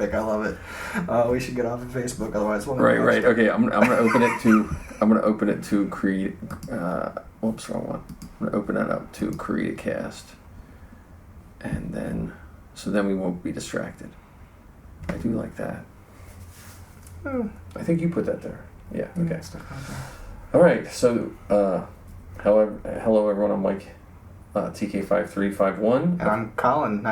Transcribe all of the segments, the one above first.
epic. I love it. We should get off of Facebook, otherwise we'll Right. Okay, I'm gonna open it to create. Whoops, wrong one. I'm gonna open that up to Carida Cast, and then we won't be distracted. I do like that. I think you put that there. Yeah. Okay. All right. So, hello everyone. I'm Mike, TK5351. And I'm Colin,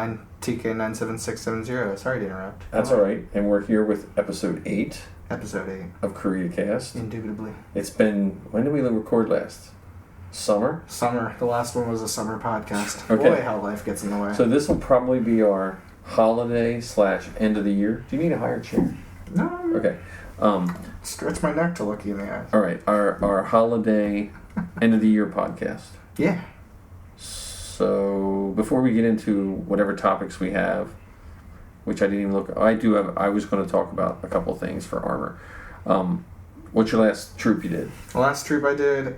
TK97670. Sorry to interrupt. That's all right. And we're here with episode 8. Episode 8 of Carida Cast. Indubitably. It's been, when did we record last? Summer. The last one was a summer podcast. Okay. Boy, how life gets in the way. So this will probably be our holiday / end of the year. Do you need a higher chair? No. Okay. Stretch my neck to look you in the eyes. All right. Our holiday end of the year podcast. Yeah. So before we get into whatever topics we have, which I didn't even look, I was going to talk about a couple things for armor. What's your last troop you did? The last troop I did.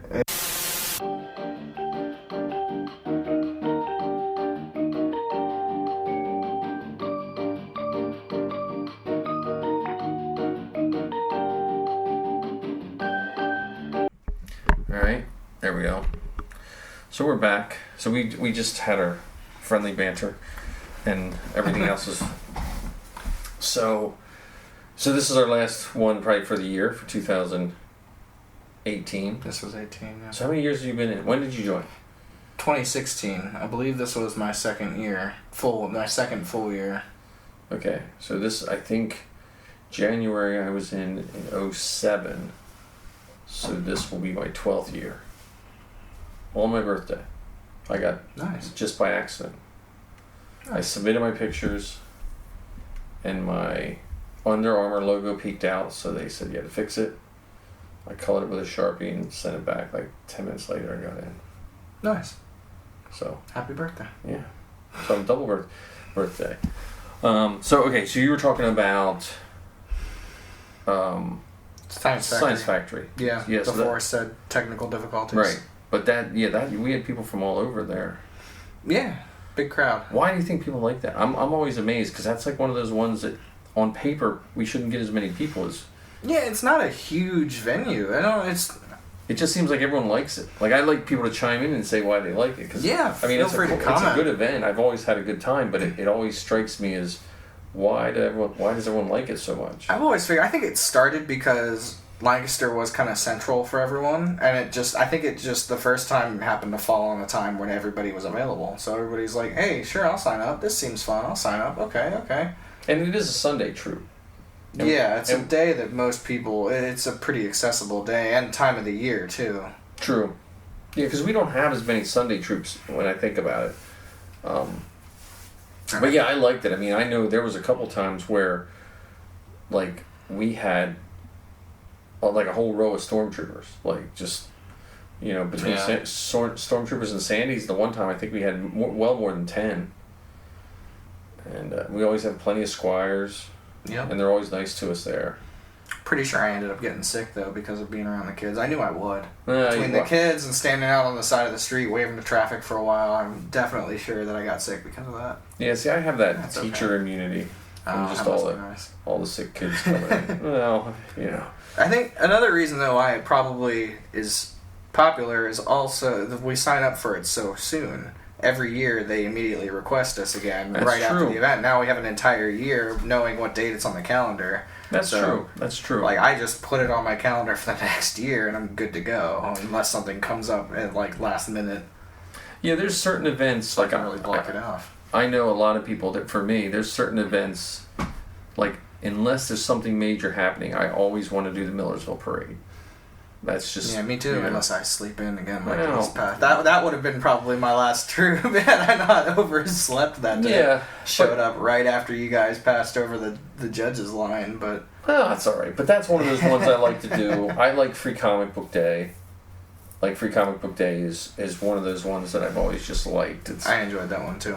Alright, there we go. So we're back. So we just had our friendly banter and everything else is... So this is our last one probably for the year, for 2018. This was 18, yeah. So how many years have you been in? When did you join? 2016. I believe this was my second full year. Okay, so this, I think, January I was in 07. So this will be my 12th year. On my birthday. I got, nice. Just by accident. Nice. I submitted my pictures and my Under Armour logo peeked out, so they said you had to fix it. I colored it with a Sharpie and sent it back. Like 10 minutes later I got in. Nice. So happy birthday. Yeah. So I'm double birthday. So you were talking about Science Factory. Yeah. Yes. Before I said technical difficulties. Right. But that we had people from all over there. Yeah. Big crowd. Why do you think people like that? I'm always amazed because that's like one of those ones that on paper we shouldn't get as many people as. Yeah, it's not a huge venue. It just seems like everyone likes it. Like I like people to chime in and say why they like it. Cause, yeah, I mean it's a good event. I've always had a good time, but it always strikes me as why does everyone like it so much? I've always figured. I think it started because Lancaster was kind of central for everyone, and I think the first time happened to fall on a time when everybody was available. So everybody's like, hey, sure, I'll sign up. This seems fun. I'll sign up. Okay. And it is a Sunday troop. Yeah, it's a day that most people, it's a pretty accessible day and time of the year, too. True. Yeah, because we don't have as many Sunday troops when I think about it. But yeah, I liked it. I mean, I know there was a couple times where, like, we had like a whole row of stormtroopers, like just, between stormtroopers and Sandy's. The one time I think we had well more than 10, and we always have plenty of squires. Yeah, and they're always nice to us there. Pretty sure I ended up getting sick though because of being around the kids. I knew I would. Between the kids and standing out on the side of the street waving to traffic for a while, I'm definitely sure that I got sick because of that. Yeah, see, I have that teacher immunity from just all the sick kids coming in. Well, I think another reason, though, why it probably is popular is also that we sign up for it so soon. Every year, they immediately request us again after the event. Now we have an entire year knowing what date it's on the calendar. That's true. Like, I just put it on my calendar for the next year, and I'm good to go, unless something comes up at, like, last minute. Yeah, there's certain events, like, I can really block it off. I know a lot of people that, for me, there's certain events, like, unless there's something major happening, I always want to do the Millersville Parade. That's just... Yeah, me too, unless I sleep in again like this past. That would have been probably my last troop had I not overslept that day. Yeah. Showed up right after you guys passed over the judges line, but... Oh, that's alright. But that's one of those ones I like to do. I like Free Comic Book Day. Like, Free Comic Book Day is one of those ones that I've always just liked. I enjoyed that one too.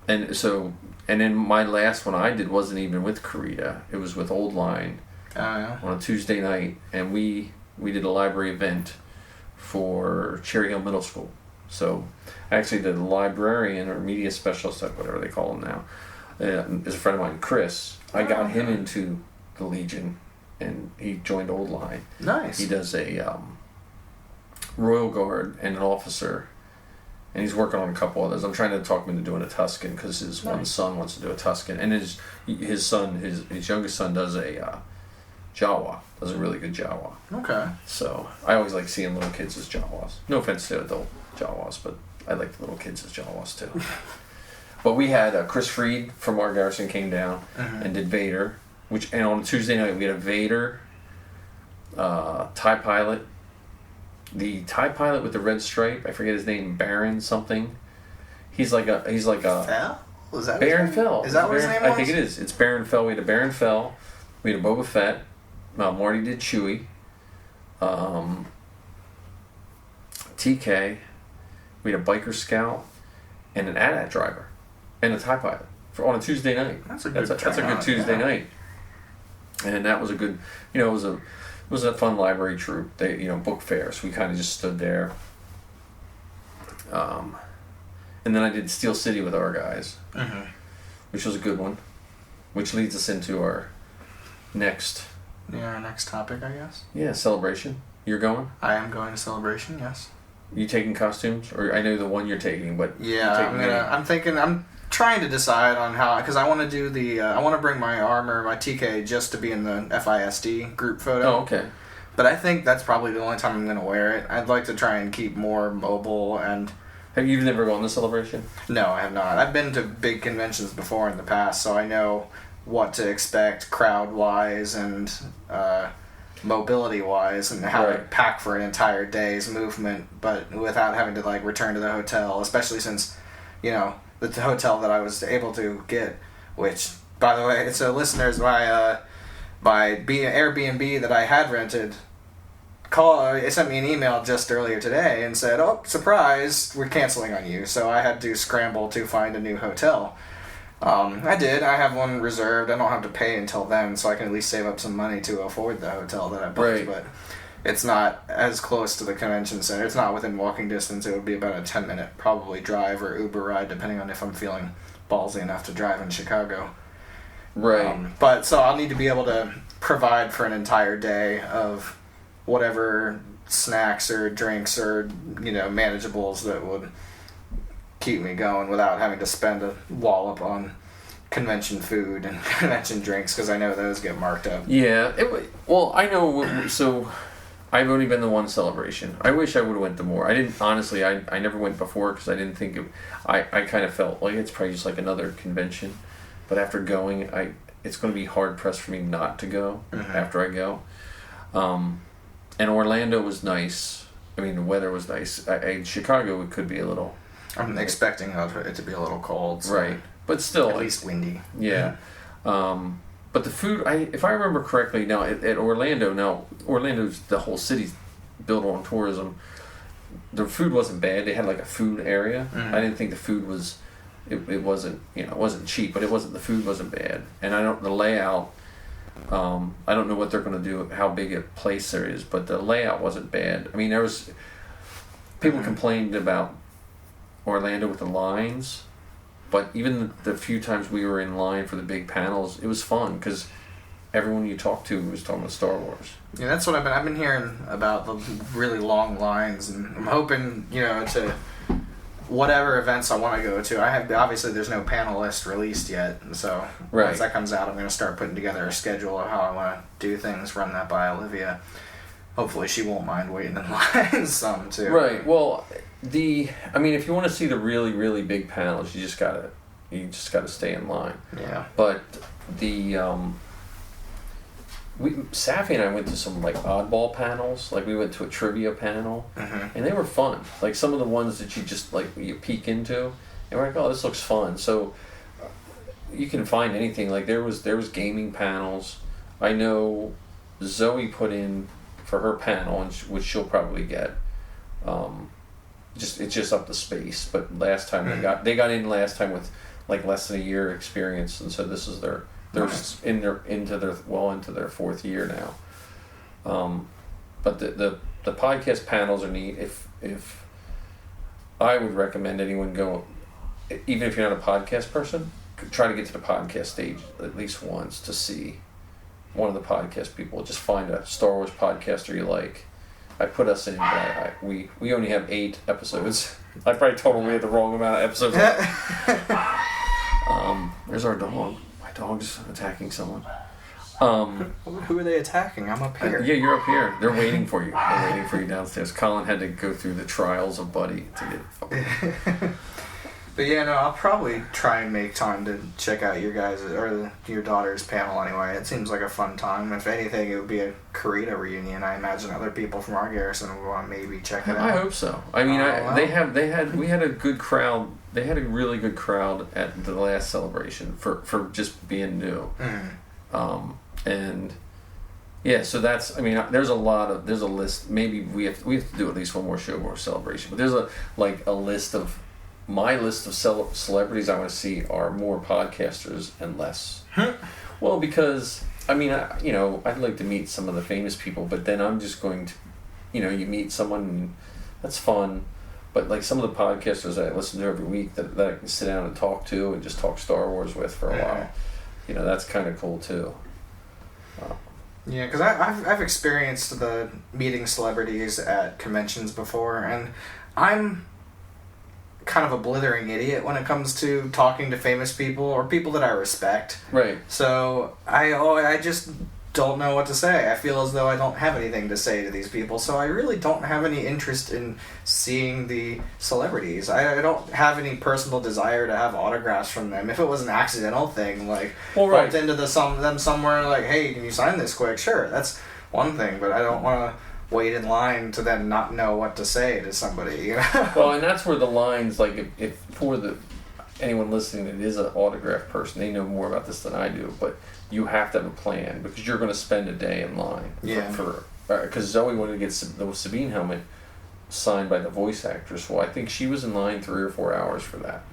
And then my last one I did wasn't even with Carida. It was with Old Line on a Tuesday night, and we did a library event for Cherry Hill Middle School. So actually the librarian or media specialist, whatever they call them now, is a friend of mine, Chris. I got him into the Legion, and he joined Old Line. Nice. He does a Royal Guard and an officer, and he's working on a couple others. I'm trying to talk him into doing a Tusken because his one son wants to do a Tusken, and his youngest son does a Jawa. Does a really good Jawa. Okay. So I always like seeing little kids as Jawas. No offense to adult Jawas, but I like the little kids as Jawas too. But we had Chris Freed from our garrison came down and did Vader, and on Tuesday night we had a Vader, TIE pilot, the TIE pilot with the red stripe. I forget his name, Baron something. He's like a Fell? Was that Baron Fell. Is that what his name was? I think it is. It's Baron Fell. We had a Baron Fell. We had a Boba Fett. Marty did Chewie. TK. We had a biker scout and an AT-AT driver and a TIE pilot on a Tuesday night. That's a good Tuesday night. And that was a good, it was a fun library troop. They, book fair, so we kind of just stood there. And then I did Steel City with our guys, which was a good one, which leads us into our next topic, I guess. Yeah, Celebration. You're going? I am going to Celebration, yes. You taking costumes? Or I know the one you're taking, but... Yeah, I'm trying to decide on how... Because I want to do I want to bring my armor, my TK, just to be in the FISD group photo. Oh, okay. But I think that's probably the only time I'm going to wear it. I'd like to try and keep more mobile and... Have you never gone to Celebration? No, I have not. I've been to big conventions before in the past, so I know what to expect crowd-wise and mobility-wise and how to pack for an entire day's movement, but without having to return to the hotel, especially since, the hotel that I was able to get, which, by the way, so listeners, by Airbnb that I had rented, it sent me an email just earlier today and said, oh, surprise, we're canceling on you, so I had to scramble to find a new hotel. I did. I have one reserved. I don't have to pay until then, so I can at least save up some money to afford the hotel that I booked. But it's not as close to the convention center. It's not within walking distance. It would be about a 10-minute probably drive or Uber ride, depending on if I'm feeling ballsy enough to drive in Chicago. Right. But so I'll need to be able to provide for an entire day of whatever snacks or drinks or manageables that would keep me going without having to spend a wallop on convention food and convention drinks, because I know those get marked up. Yeah. I know. So I've only been to one Celebration. I wish I would have went to more. I didn't, honestly. I never went before because I didn't think I kind of felt like it's probably just like another convention. But after going, it's going to be hard pressed for me not to go after I go. And Orlando was nice. I mean, the weather was nice. Chicago, it could be a little... I'm expecting it to be a little cold. So right. But still... At least windy. Yeah. But the food, if I remember correctly, now at Orlando's, the whole city's built on tourism. The food wasn't bad. They had a food area. I didn't think the food was... It wasn't, it wasn't cheap, but the food wasn't bad. And the layout... I don't know what they're going to do, how big a place there is, but the layout wasn't bad. I mean, there was... People complained about Orlando with the lines, but even the few times we were in line for the big panels, it was fun because everyone you talked to was talking about Star Wars. Yeah, that's what I've been hearing about, the really long lines, and I'm hoping to whatever events I want to go to. Obviously there's no panel list released yet, so once that comes out, I'm going to start putting together a schedule of how I want to do things. Run that by Olivia. Hopefully she won't mind waiting in line some too. Right. Well, if you want to see the really, really big panels, you just gotta stay in line. Yeah. But Safi and I went to some oddball panels. We went to a trivia panel, and they were fun. Some of the ones that you just you peek into, and we're like, oh, this looks fun. So you can find anything. There was gaming panels. I know Zoe put in for her panel, which she'll probably get. It's just up to space. But last time they got in last time with less than a year experience, and so this is they're nice. into their fourth year now. But the podcast panels are neat. If I would recommend anyone go, even if you're not a podcast person, try to get to the podcast stage at least once to see one of the podcast people. Just find a Star Wars podcaster you like. I put us in, but we only have 8 episodes. I probably told them we had the wrong amount of episodes. There's our dog. My dog's attacking someone. Who are they attacking? I'm up here. Yeah, you're up here. They're waiting for you. They're waiting for you downstairs. Colin had to go through the trials of Buddy to get. But yeah, no, I'll probably try and make time to check out your guys' or your daughter's panel anyway. It seems like a fun time. If anything, it would be a Carida reunion. I imagine other people from our garrison will want to maybe check it out. I hope so. I mean, we had a good crowd. They had a really good crowd at the last celebration for just being new. Mm. And yeah, so that's. I mean, there's a list. Maybe we have to do at least one more show, more celebration. But there's a list of. My list of celebrities I want to see are more podcasters and less. Well, because, I mean, I'd like to meet some of the famous people, but then I'm just going to, you meet someone, and that's fun, but like some of the podcasters that I listen to every week that I can sit down and talk to and just talk Star Wars with for a while, that's kind of cool too. Yeah, because I've experienced the meeting celebrities at conventions before, and I'm kind of a blithering idiot when it comes to talking to famous people or people that I respect. Right. So I just don't know what to say. I feel as though I don't have anything to say to these people, so I really don't have any interest in seeing the celebrities. I don't have any personal desire to have autographs from them. If it was an accidental thing, like bumped into them somewhere, like, hey, can you sign this quick? Sure, that's one thing, but I don't want to wait in line to then not know what to say to somebody. Well, and that's where the lines, like, if for anyone listening that is an autograph person, they know more about this than I do, but you have to have a plan because you're going to spend a day in line. Yeah. Because Zoe wanted to get the Sabine helmet signed by the voice actress. Well, I think she was in line 3 or 4 hours for that.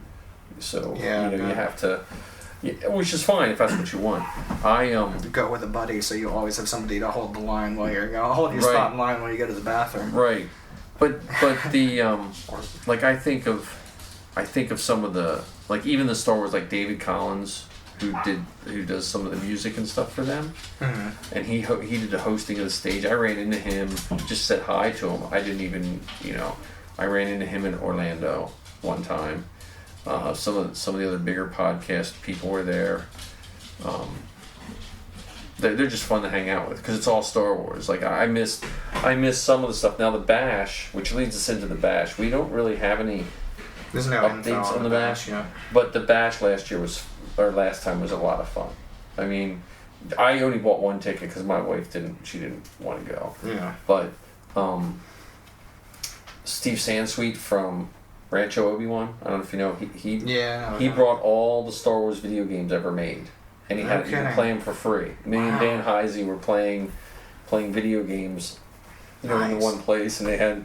So you have to. Yeah, which is fine if that's what you want. Go with a buddy, so you always have somebody to hold the line while you're hold your spot in line when you go to the bathroom. Right, but the like I think of some of the, like, even the Star Wars, like David Collins, who does some of the music and stuff for them, and he did the hosting of the stage. I ran into him, just said hi to him. I didn't even I ran into him in Orlando one time. Some of the other bigger podcast people were there. They're just fun to hang out with because it's all Star Wars. Like I miss some of the stuff. Now the Bash, which leads us into the Bash, we don't really have any updates on the Bash. Yeah. But the Bash last time was a lot of fun. I mean, I only bought one ticket because my wife didn't want to go. Yeah. But Steve Sansweet from Rancho Obi-Wan, I don't know if you know, he brought all the Star Wars video games ever made, and you could play them for free. Me and Dan Heisey were playing video games, in one place, and they had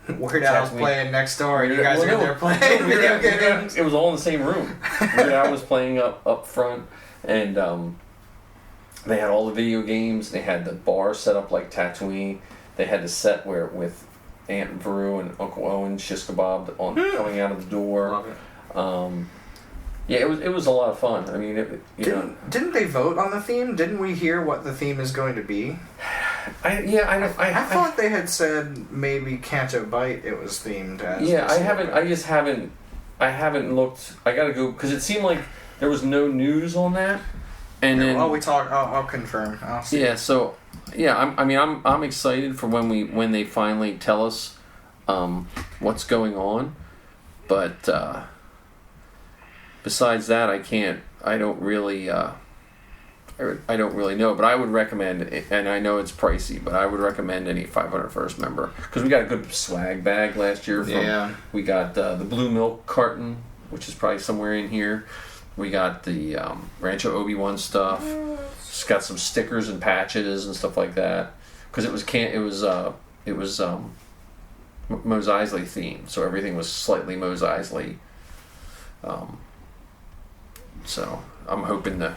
Weird Al's playing next door, and you guys are there playing video games. It was all in the same room. Weird Al was playing up front, and they had all the video games. They had the bar set up like Tatooine. They had the set with Aunt Veru and Uncle Owen shish kebab coming out of the door. Love it. Yeah, it was a lot of fun. I mean, didn't they vote on the theme? Didn't we hear what the theme is going to be? I thought they had said maybe Canto Bite it was themed as. Yeah, I haven't looked. I gotta go because it seemed like there was no news on that. And then I'll confirm. I'll see. Yeah. So. Yeah, I'm excited for when they finally tell us what's going on, but besides that, I don't really know. But I would recommend, and I know it's pricey, but I would recommend any 501st member because we got a good swag bag last year. We got the blue milk carton, which is probably somewhere in here. We got the Rancho Obi-Wan stuff. It's got some stickers and patches and stuff like that because it was Mos Eisley themed, so everything was slightly Mos Eisley. So I'm hoping to.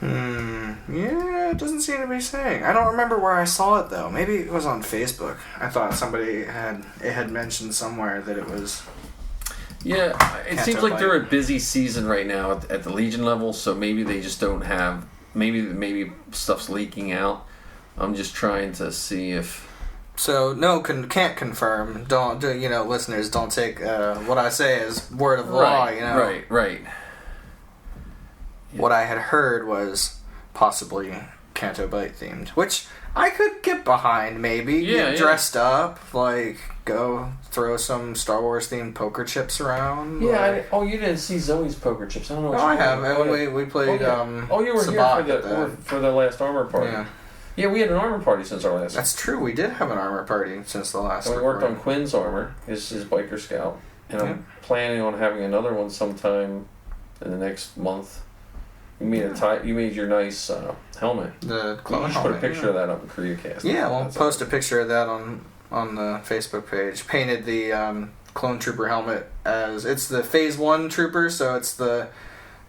Yeah, it doesn't seem to be saying. I don't remember where I saw it though. Maybe it was on Facebook. I thought somebody had mentioned somewhere that it was. Yeah, it seems like they're a busy season right now at the Legion level, so maybe they just don't have. Maybe stuff's leaking out. I'm just trying to see if. So can't confirm. Don't listeners, don't take what I say as word of law. Right. What I had heard was possibly Canto Bite themed, which I could get behind. Maybe get dressed up, go throw some Star Wars themed poker chips around. Yeah. You didn't see Zoe's poker chips. I don't know. I have. We played. You were here for the last armor party. Yeah, we had an armor party since our last. That's true. We did have an armor party since the last. We worked on Quinn's armor, his biker scout, and I'm planning on having another one sometime in the next month. You made your nice helmet. The clone helmet. You should put a picture of that up in CaridaCast. Yeah, we'll post a picture of that on the Facebook page. Painted the clone trooper helmet as it's the Phase 1 trooper, so it's the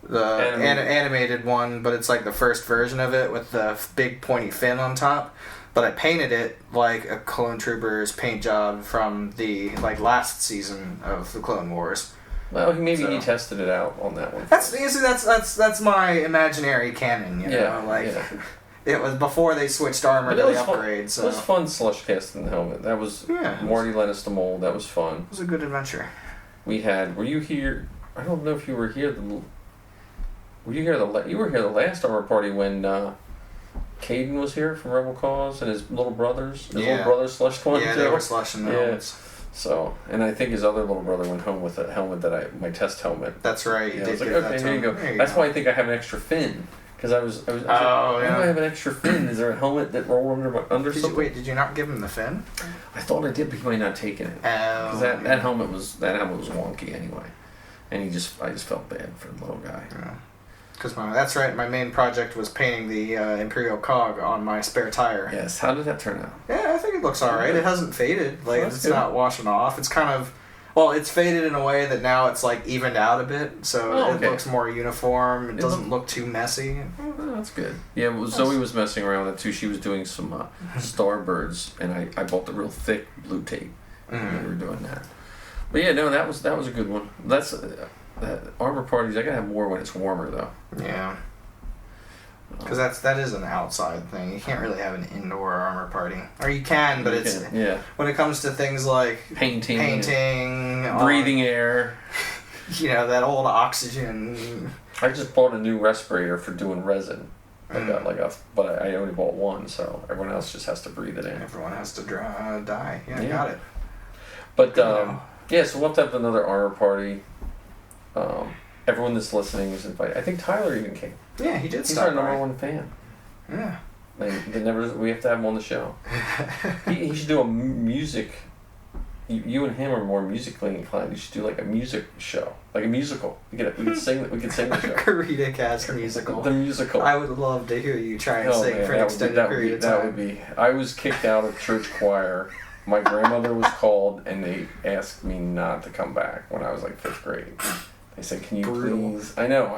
animated one, but it's like the first version of it with the big pointy fin on top. But I painted it like a clone trooper's paint job from the last season of the Clone Wars. Well, maybe he tested it out on that one. That's my imaginary canon. It was before they switched armor to the upgrade. So it was fun slush casting the helmet. That was Marty lent us the mold. That was fun. It was a good adventure. We had. Were you here? I don't know if you were here. Were you here you were here the last armor party when Caden was here from Rebel Cause and his little brothers. His little brothers slushed one. Yeah, they were slushing the helmets. So, and I think his other little brother went home with a helmet my test helmet. That's right. I was like, okay, here you go. That's why I think I have an extra fin. Because I was like, why do I have an extra fin? Is there a helmet that rolled under something? Did you not give him the fin? I thought I did, but he might not have taken it. Because that helmet was wonky anyway. And I just felt bad for the little guy. Yeah. Because that's right. My main project was painting the Imperial cog on my spare tire. Yes. How did that turn out? Yeah, I think it looks all right. It hasn't faded. It's not washing off. It's kind of it's faded in a way that now it's evened out a bit, so it looks more uniform. It doesn't look too messy. Oh, that's good. Yeah, well, Zoe was messing around with it too. She was doing some Starbirds, and I bought the real thick blue tape. And we were doing that. But yeah, no, that was a good one. That's. Armor parties, I gotta have more when it's warmer though. Yeah. Because that is an outside thing. You can't really have an indoor armor party. Or you can, but when it comes to things like painting, breathing air, that old oxygen. I just bought a new respirator for doing resin. I got but I only bought one, so everyone else just has to breathe it in. Everyone has to die. Yeah, got it. But so we'll have to have another armor party. Everyone that's listening is invited. I think Tyler even came. Yeah, he did. He's our number one fan. Yeah. We have to have him on the show. he should do a music. You and him are more musically inclined. You should do a music show, a musical. We could sing the show. Carida cast musical. The musical. I would love to hear you try and sing for an extended period of time. That would be. I was kicked out of church choir. My grandmother was called, and they asked me not to come back when I was 5th grade. They said, "Can you please?" I know.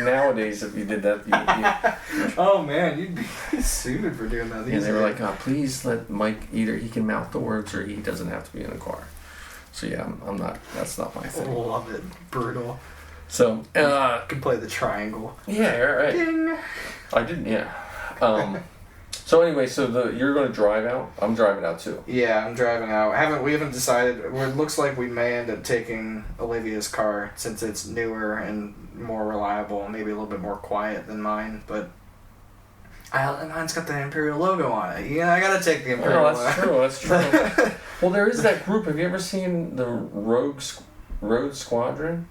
Nowadays, if you did that, oh man, you'd be sued for doing that. And they were like, "Please let Mike either he can mouth the words or he doesn't have to be in the choir." So yeah, I'm not. That's not my thing. Love it. Brutal. So can play the triangle. Yeah, right. Ding. I didn't. Yeah. So anyway, you're going to drive out? I'm driving out too. Yeah, I'm driving out. We haven't decided. It looks like we may end up taking Olivia's car since it's newer and more reliable, maybe a little bit more quiet than mine. But mine's got the Imperial logo on it. I got to take the Imperial. Oh, that's true. Well, there is that group. Have you ever seen the Rogue Squadron?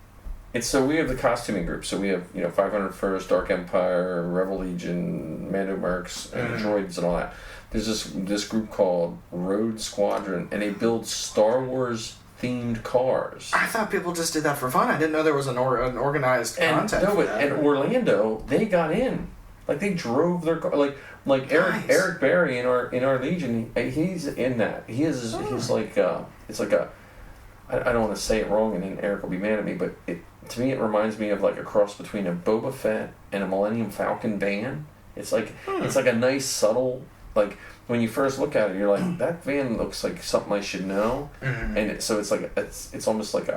We have the costuming group. So we have 501st, Dark Empire, Rebel Legion, Mando Mercs, and droids and all that. There's this group called Rogue Squadron, and they build Star Wars themed cars. I thought people just did that for fun. I didn't know there was an organized content. No, but in Orlando, they got in. They drove their car. Nice. Eric Barry in our Legion. He's in that. He's it's like a. I don't want to say it wrong, and then Eric will be mad at me, but to me, it reminds me of a cross between a Boba Fett and a Millennium Falcon van. It's it's a nice subtle when you first look at it, you're that van looks like something I should know, and so it's almost like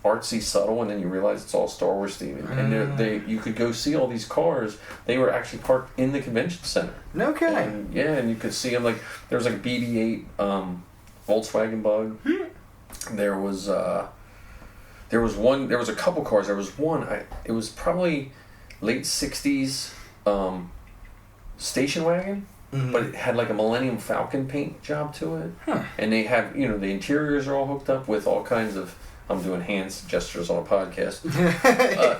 artsy, subtle, and then you realize it's all Star Wars themed. And you could go see all these cars. They were actually parked in the convention center. No kidding. And you could see them. Like there was like a BB-8 Volkswagen Bug. There was one. There was a couple cars. There was one. It was probably late '60s station wagon. But it had like a Millennium Falcon paint job to it. And they have, the interiors are all hooked up with all kinds of, I'm doing hand gestures on a podcast.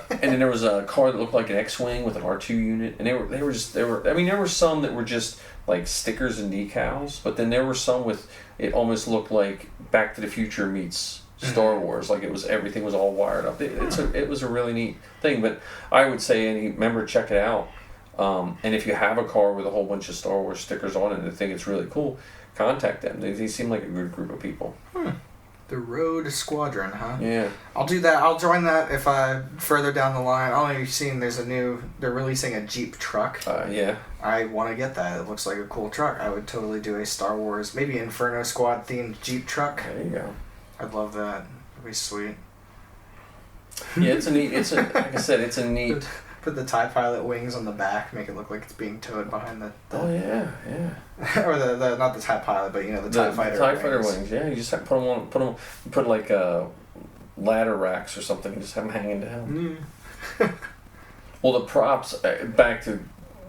And then there was a car that looked like an X-Wing with an R2 unit. And there were some that were just like stickers and decals. But then there were some with, it almost looked like Back to the Future meets Star Wars. Like everything was all wired up. It was a really neat thing. But I would say, any member, check it out. And if you have a car with a whole bunch of Star Wars stickers on it and think it's really cool, contact them. They seem like a good group of people. The Road Squadron, huh? Yeah. I'll do that. I'll join that if further down the line. I've only seen they're releasing a Jeep truck. Yeah. I want to get that. It looks like a cool truck. I would totally do a Star Wars, maybe Inferno Squad themed Jeep truck. There you go. I'd love that. It'd be sweet. Yeah, like I said, it's a neat... Put the TIE Pilot wings on the back, make it look like it's being towed behind the Oh, yeah. or the not the TIE Pilot, but the TIE Fighter TIE Fighter wings, yeah. You just have to put them, put like ladder racks or something, and just have them hanging down. Well, the props, back to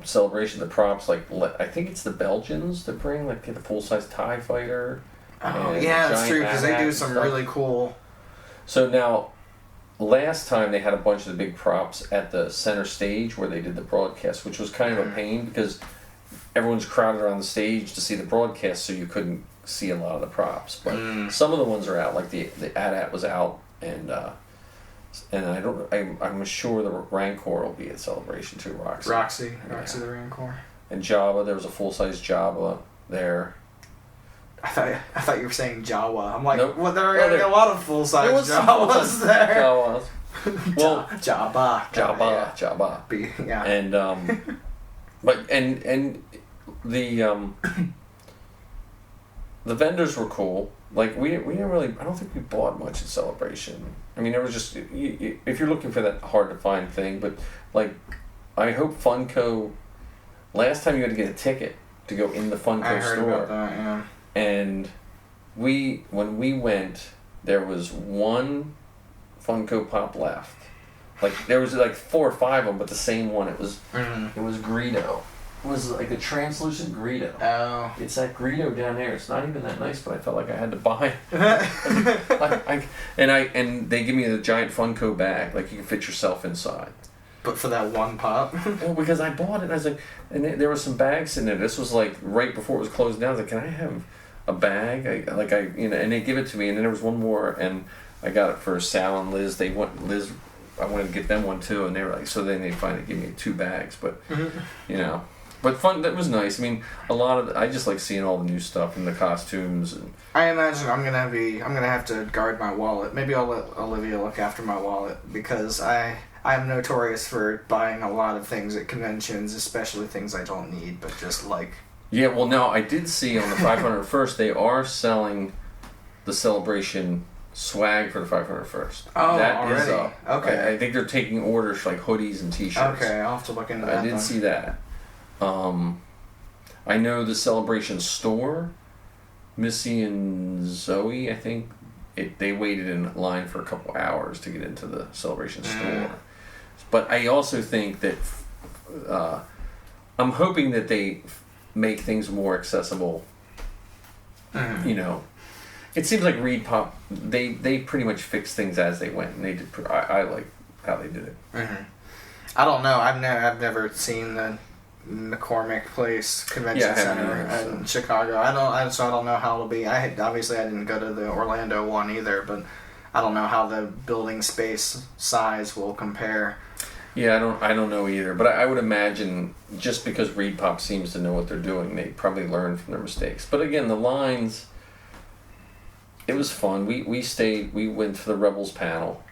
Celebration, the props, like, I think it's the Belgians that bring, like, the full-size TIE Fighter. Oh, yeah, that's true, because they do some really cool... So now... Last time they had a bunch of the big props at the center stage where they did the broadcast, which was kind of a pain because everyone's crowded around the stage to see the broadcast, so you couldn't see a lot of the props. But some of the ones are out, like the AT-AT was out, and I'm sure the Rancor will be at Celebration too. Roxy the Rancor, and Jabba. There was a full size Jabba there. I thought you were saying Jawa. I'm like, nope. Well, there are going to be a lot of full-size Jawas there. Jawas. Well, Jabba. Yeah. And and the vendors were cool. Like we didn't really. I don't think we bought much at Celebration. I mean, it was just if you're looking for that hard to find thing. But like, I hope Funko. Last time you had to get a ticket to go in the Funko store. I heard about that. Yeah. And when we went, there was one Funko Pop left. Like there was like 4 or 5 of them, but the same one. It was Greedo. It was like a translucent Greedo. Oh. It's that Greedo down there. It's not even that nice, but I felt like I had to buy it. and they give me the giant Funko bag, like you can fit yourself inside. But for that one pop? Well, because I bought it, and I was like, and there were some bags in there. This was like right before it was closing down. I was like, can I have a bag? And they give it to me, and then there was one more, and I got it for Sal and Liz. I wanted to get them one too, and they were like, so then they finally give me 2 bags, but but fun. That was nice. I mean, I just like seeing all the new stuff and the costumes. And I imagine I'm gonna have to guard my wallet. Maybe I'll let Olivia look after my wallet because I'm notorious for buying a lot of things at conventions, especially things I don't need, but just like. Yeah, well, now I did see on the 501st they are selling the Celebration swag for the 501st. Oh, that already? Is up. Okay. I think they're taking orders for like hoodies and T-shirts. Okay, I'll have to look into that. I did see that. I know the Celebration store, Missy and Zoe, I think, they waited in line for a couple hours to get into the Celebration store. But I also think that I'm hoping that they make things more accessible. It seems like Reed Pop, they pretty much fixed things as they went, and they did. I like how they did it. I don't know. I've never seen the McCormick Place Convention Center in Chicago. I don't know how it'll be. I didn't go to the Orlando one either, but I don't know how the building space size will compare. Yeah, I don't know either, but I would imagine just because Reed Pop seems to know what they're doing, they probably learned from their mistakes. But again, the lines, it was fun. We went to the Rebels panel,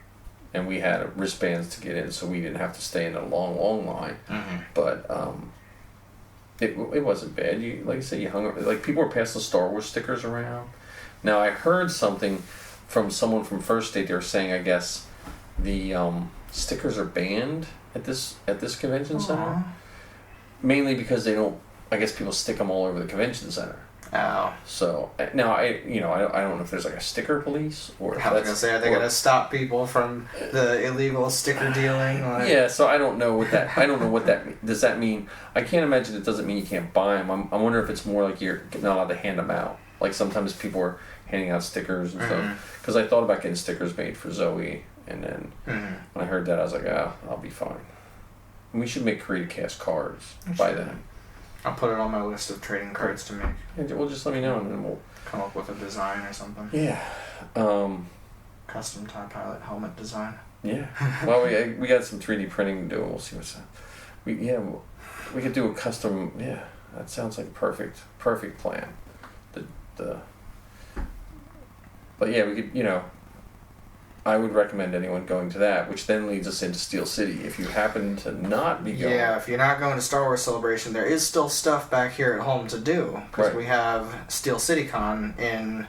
and we had wristbands to get in, so we didn't have to stay in a long, long line. But it wasn't bad. Like I said, you hung up, like people were passing Star Wars stickers around. Now I heard something. from someone from First State. They were saying, I guess, the stickers are banned at this convention center, mainly because they don't. I guess people stick them all over the convention center. Oh. So now I don't know if there's like a sticker police or. I was gonna say, are they gonna stop people from the illegal sticker dealing? Like? Yeah, so I don't know what that. I don't know what that does. That mean I can't imagine it doesn't mean you can't buy them. I wonder if it's more like you're not allowed to hand them out. Like sometimes people are handing out stickers and stuff. Because I thought about getting stickers made for Zoe, and then when I heard that, I was like, I'll be fine. And we should make Carida cast cards by then. I'll put it on my list of trading cards to make. Yeah, well, just let me know, and then we'll come up with a design or something. Yeah. Custom TIE Pilot helmet design. Yeah. Well, we got some 3D printing to do. We'll see what's up. We could do a custom. Yeah, that sounds like a perfect plan. But yeah, we could. I would recommend anyone going to that, which then leads us into Steel City. If you happen to not be going... Yeah, if you're not going to Star Wars Celebration, there is still stuff back here at home to do. Because we have Steel City Con in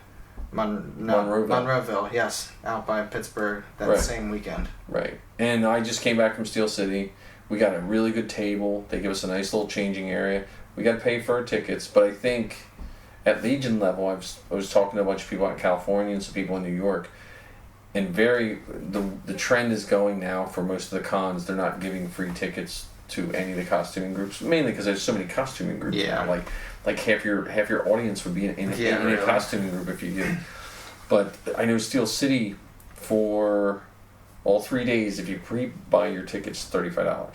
Monroeville, yes, out by Pittsburgh that same weekend. Right. And I just came back from Steel City. We got a really good table. They give us a nice little changing area. We got to pay for our tickets, but I think at Legion level, I was talking to a bunch of people out in California and some people in New York. And the trend is going now for most of the cons. They're not giving free tickets to any of the costuming groups, mainly because there's so many costuming groups now. Like half your audience would be in a costuming group if you did. But I know Steel City for all 3 days, if you pre-buy your tickets, $35,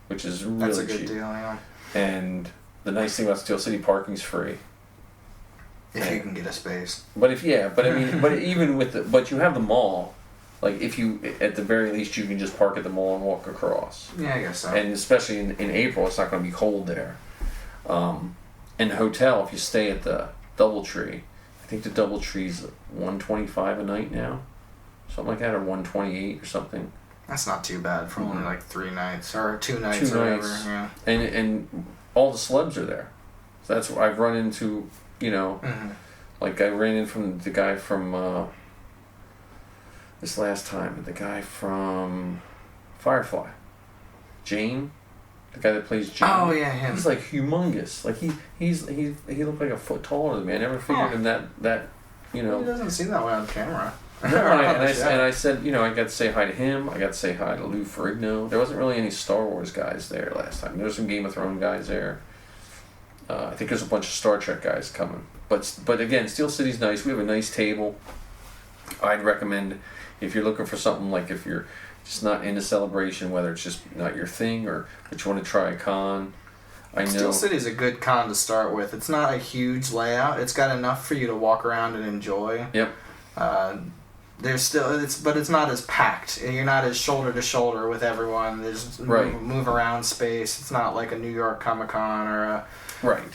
which is really cheap. That's a good deal, yeah. And the nice thing about Steel City, parking's free. If you can get a space. But even with but you have the mall. Like if you, at the very least, you can just park at the mall and walk across. Yeah, I guess so. And especially in April, it's not going to be cold there. And the hotel, if you stay at the DoubleTree, I think the DoubleTree's $125 a night now, something like that, or $128 or something. That's not too bad for only like 3 nights or 2 nights or whatever. Yeah. And all the celebs are there. So that's what I've run into. Like I ran in from the guy from this last time, the guy from Firefly, Jane, the guy that plays Jane. Oh yeah, him. He's like humongous. Like he looked like a foot taller than me. I never figured him that. He doesn't seem that way on camera. No, and I said, I got to say hi to him. I got to say hi to Lou Ferrigno. There wasn't really any Star Wars guys there last time. There were some Game of Thrones guys there. I think there's a bunch of Star Trek guys coming. But again, Steel City's nice. We have a nice table. I'd recommend if you're looking for something, like if you're just not into Celebration, whether it's just not your thing but you want to try a con. Steel City's a good con to start with. It's not a huge layout. It's got enough for you to walk around and enjoy. Yep. There's still but it's not as packed. You're not as shoulder to shoulder with everyone. There's move around space. It's not like a New York Comic Con or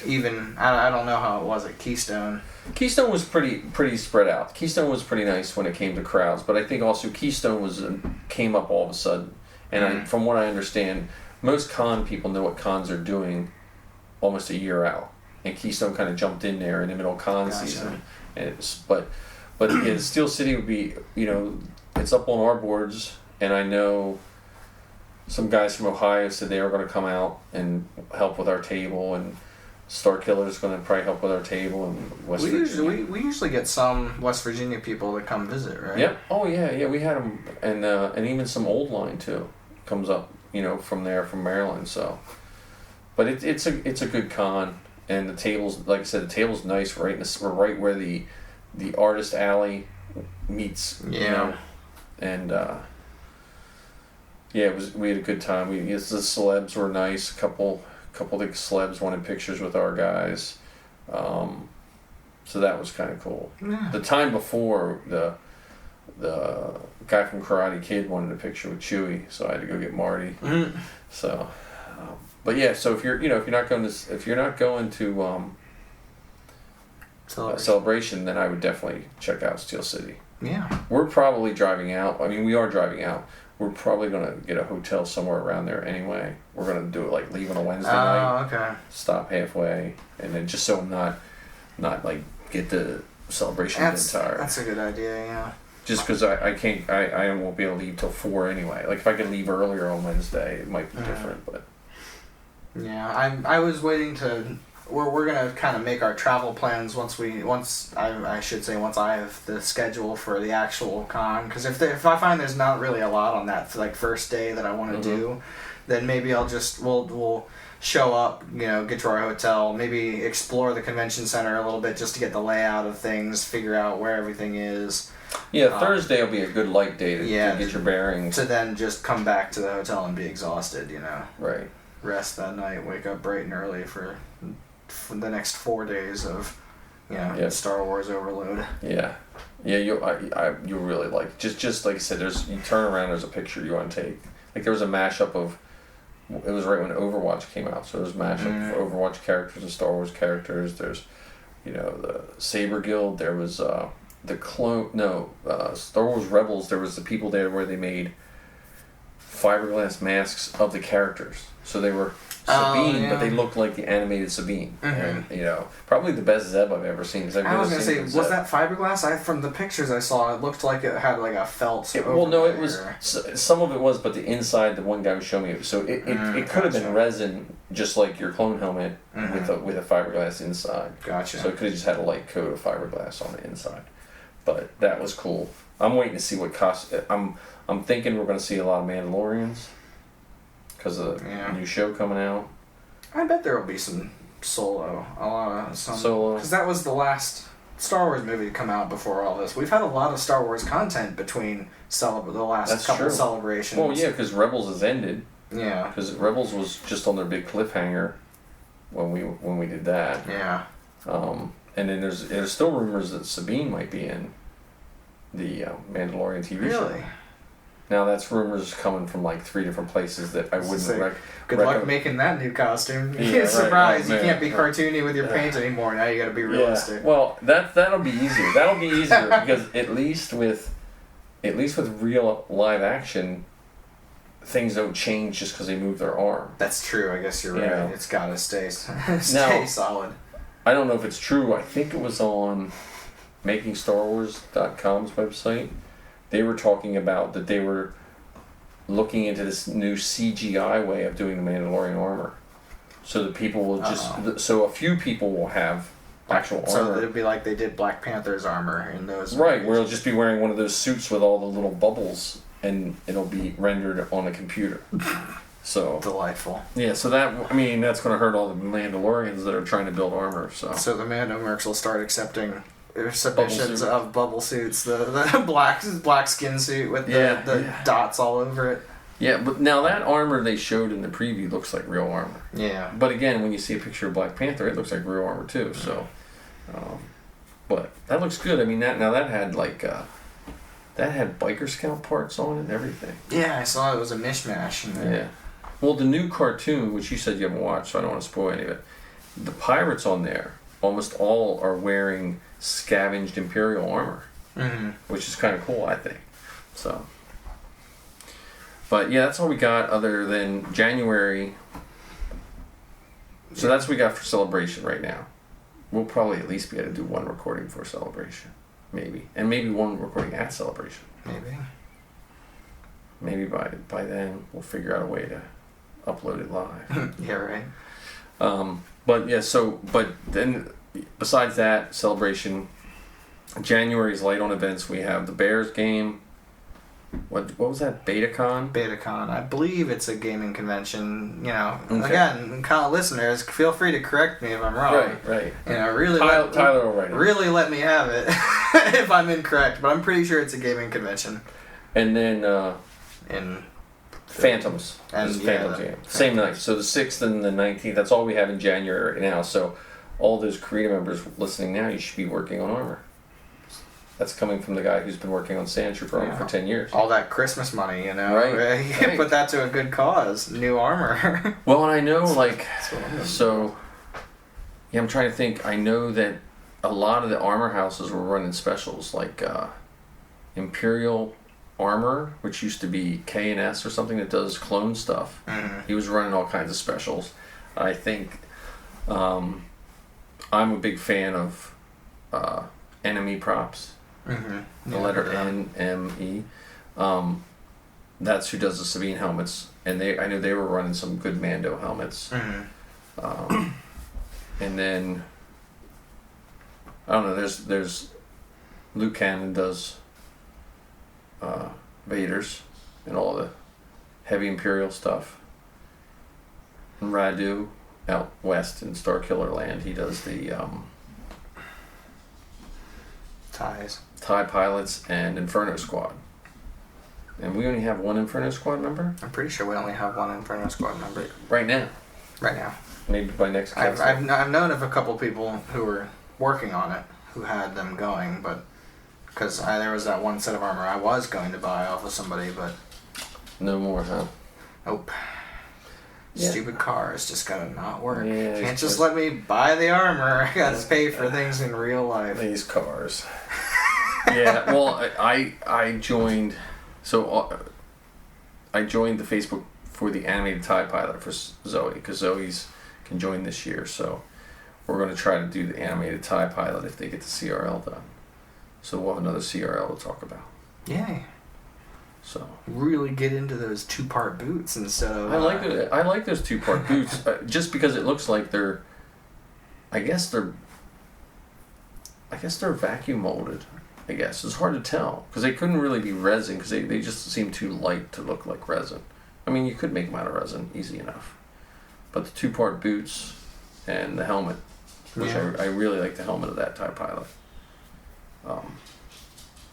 even I don't know how it was at Keystone. Keystone was pretty spread out. Keystone was pretty nice when it came to crowds, but I think also Keystone came up all of a sudden. And from what I understand, most con people know what cons are doing almost a year out, and Keystone kind of jumped in there in the middle of con season. And but yeah, Steel City would be, it's up on our boards, and I know some guys from Ohio said they were going to come out and help with our table, and Star Killer's going to probably help with our table, and West Virginia. We usually get some West Virginia people that come visit, right? Yep. Oh yeah, we had them, and even some Old Line too comes up, from there, from Maryland. So, but it's a good con, and the tables, like I said, the table's nice. We're right where the artist alley meets. Yeah. And we had a good time. The celebs were nice. A couple of the celebs wanted pictures with our guys, so that was kind of cool. Yeah. The time before, the guy from Karate Kid wanted a picture with Chewie, so I had to go get Marty. Mm-hmm. So, but yeah, so if you're not going to Celebration, then I would definitely check out Steel City. Yeah. We're probably driving out. I mean, we are driving out. We're probably going to get a hotel somewhere around there anyway. We're going to do it like leave on a Wednesday night. Oh, okay. Stop halfway, and then just so I'm not like get the Celebration entire. That's a good idea, yeah. Just because I can't, I won't be able to leave till 4 anyway. Like if I could leave earlier on Wednesday, it might be different. But yeah, I was waiting to. We're gonna kind of make our travel plans once I have the schedule for the actual con. Because if I find there's not really a lot on that like first day that I want to do, then maybe we'll show up, get to our hotel, maybe explore the convention center a little bit just to get the layout of things, figure out where everything is. Yeah, Thursday will be a good light day to get your bearings. To then just come back to the hotel and be exhausted, Right. Rest that night, wake up bright and early for the next 4 days of, Star Wars overload. Yeah. Yeah, you'll really like just like I said, you turn around, there's a picture you want to take. Like there was a mashup of, it was right when Overwatch came out, so there was a mashup of Overwatch characters and Star Wars characters. There's, the Saber Guild, there was Star Wars Rebels, there was the people there where they made fiberglass masks of the characters. So they were Sabine, but they looked like the animated Sabine. And, probably the best Zeb I've ever seen. I was going to say, was that fiberglass? From the pictures I saw, it looked like it had like a felt. It was. Some of it was, but the inside, the one guy was showing me. So it could have been resin, just like your clone helmet with a fiberglass inside. Gotcha. So it could have just had a light coat of fiberglass on the inside. But that was cool. I'm waiting to see what I'm thinking we're going to see a lot of Mandalorians. Because of the new show coming out. I bet there will be some Solo. Solo. Because that was the last Star Wars movie to come out before all this. We've had a lot of Star Wars content between the last couple of celebrations. Well, yeah, because Rebels has ended. Yeah. Because Rebels was just on their big cliffhanger when we did that. Yeah. And then there's still rumors that Sabine might be in the Mandalorian TV show. Really? Now that's rumors coming from like 3 different places that I wouldn't Good luck making that new costume. Yeah, Surprise! You can't be cartoony with your paint anymore. Now you got to be realistic. Yeah. Well, that'll be easier. That'll be easier because at least with real live action, things don't change just because they move their arm. That's true. I guess you're right. Yeah. It's got to stay solid. I don't know if it's true. I think it was on MakingStarWars.com's website. They were talking about that they were looking into this new CGI way of doing the Mandalorian armor. So that people will so a few people will have actual armor. So it'd be like they did Black Panther's armor in those. Right, where it'll just be wearing one of those suits with all the little bubbles, and it'll be rendered on a computer. So delightful. Yeah, so that's going to hurt all the Mandalorians that are trying to build armor. So the Mandomercs will start accepting submissions of bubble suits, the black skin suit with the dots all over it. Yeah, but now that armor they showed in the preview looks like real armor. Yeah. But again, when you see a picture of Black Panther, it looks like real armor too. So, but that looks good. I mean, that had that had biker scout parts on it and everything. Yeah, I saw it was a mishmash in there. Yeah. Well, the new cartoon, which you said you haven't watched, so I don't want to spoil any of it. The pirates on there, almost all are wearing scavenged Imperial armor, which is kind of cool, I think. So, but yeah, that's all we got other than January. So that's what we got for Celebration right now. We'll probably at least be able to do one recording for Celebration, maybe, and maybe one recording at Celebration. Maybe by then we'll figure out a way to upload it live. Yeah, right. But then. Besides that, Celebration, January's light on events. We have the Bears game. What was that? BetaCon? BetaCon. I believe it's a gaming convention. Again, listeners, feel free to correct me if I'm wrong. Right. Really. Tyler will write it. Really, let me have it if I'm incorrect. But I'm pretty sure it's a gaming convention. And then Phantoms. And Phantoms game. Same night. So the 6th and the 19th. That's all we have in January right now. So. All those Carida members listening now, you should be working on armor. That's coming from the guy who's been working on Sand Trooper armor for 10 years. All that Christmas money, Right. You can put that to a good cause. New armor. Well, and I know, I'm trying to think. I know that a lot of the armor houses were running specials, like Imperial Armor, which used to be K&S or something that does clone stuff. He was running all kinds of specials. I think... I'm a big fan of enemy props. The letter NME. That's who does the Sabine helmets, and I knew they were running some good Mando helmets. And then I don't know. There's Luke Cannon does Vader's and all the heavy Imperial stuff. And Radu out west in Starkiller Land, he does the TIE pilots and Inferno Squad. And we only have one Inferno Squad member? I'm pretty sure we only have one Inferno Squad member. Right now? Right now. Maybe by next cast. I've known of a couple people who were working on it, who had them going, but... Because there was that one set of armor I was going to buy off of somebody, but... No more, huh? Nope. Yeah. Stupid cars just gotta not work. Yeah, Can't just let me buy the armor. I gotta pay for things in real life. These cars. Yeah, well, I joined... So, I joined the Facebook for the animated TIE pilot for Zoe, because Zoe's can join this year, so we're going to try to do the animated TIE pilot if they get the CRL done. So we'll have another CRL to talk about. Yay. So really get into those 2-part boots instead of... I like those 2-part boots, just because it looks like they're... I guess they're vacuum molded. I guess it's hard to tell because they couldn't really be resin because they just seem too light to look like resin. I mean, you could make them out of resin easy enough, but the 2-part boots and the helmet, which I really like the helmet of that TIE pilot.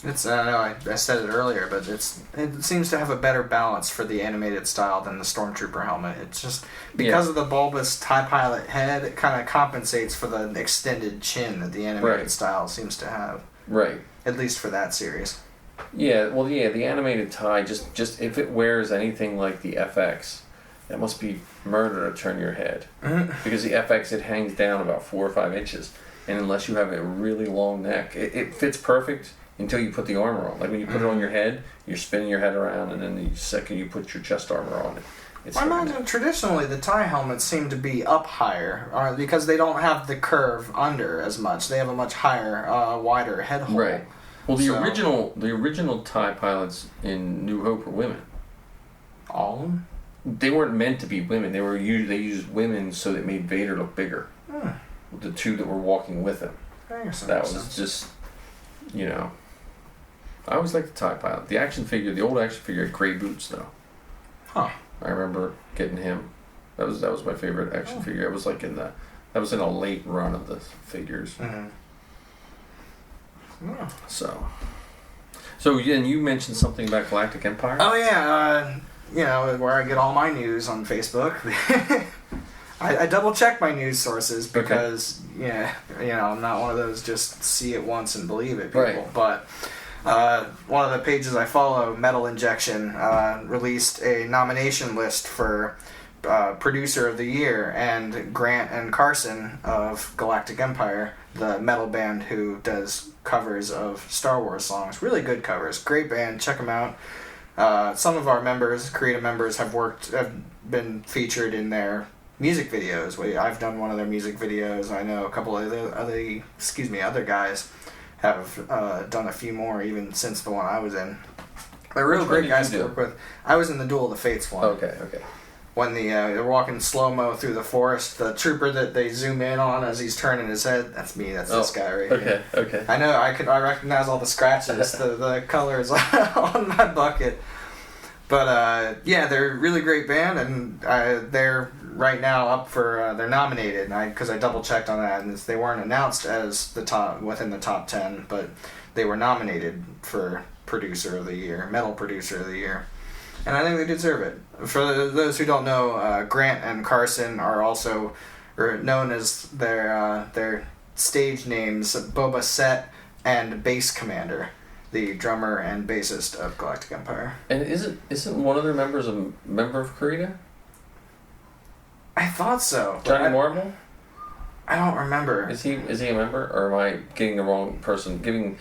It's I know I said it earlier, but it seems to have a better balance for the animated style than the Stormtrooper helmet. It's just because of the bulbous TIE pilot head, it kind of compensates for the extended chin that the animated style seems to have. Right. At least for that series. Yeah, well, the animated TIE, just if it wears anything like the FX, that must be murder to turn your head. Because the FX, it hangs down about 4 or 5 inches. And unless you have a really long neck, it fits perfect until you put the armor on. Like when you put it on your head, you're spinning your head around, and then the second you put your chest armor on, I imagine traditionally the TIE helmets seem to be up higher because they don't have the curve under as much. They have a much higher, wider head hole. Right. Well, the original TIE pilots in New Hope were women. All of them? They weren't meant to be women. They used women so that it made Vader look bigger. The 2 that were walking with him. That was just, I always liked the TIE pilot. The old action figure had gray boots though. Huh. I remember getting him. That was my favorite action figure. It was like in a late run of the figures. So and you mentioned something about Galactic Empire? Oh yeah, where I get all my news on Facebook. I double check my news sources because I'm not one of those just see it once and believe it people. Right. But one of the pages I follow, Metal Injection, released a nomination list for Producer of the Year, and Grant and Carson of Galactic Empire, the metal band who does covers of Star Wars songs. Really good covers. Great band. Check them out. Some of our members, Carida members, have been featured in their music videos. I've done one of their music videos. I know a couple of other guys have done a few more even since the one I was in. They're real great guys to work with. I was in the Duel of the Fates one. Okay. When they're walking slow-mo through the forest, the trooper that they zoom in on as he's turning his head, that's me, that's this guy right here. Okay. I know, I recognize all the scratches, the colors on my bucket. But, they're a really great band, and they're right now up for, they're nominated, because I double-checked on that, and they weren't announced as within the top 10, but they were nominated for Producer of the Year, Metal Producer of the Year. And I think they deserve it. For those who don't know, Grant and Carson are also known as their stage names Boba Fett and Bass Commander, the drummer and bassist of Galactic Empire. And isn't one of their members a member of Carida? I thought so. Johnny Marble? I don't remember. Is he a member, or am I getting the wrong person, giving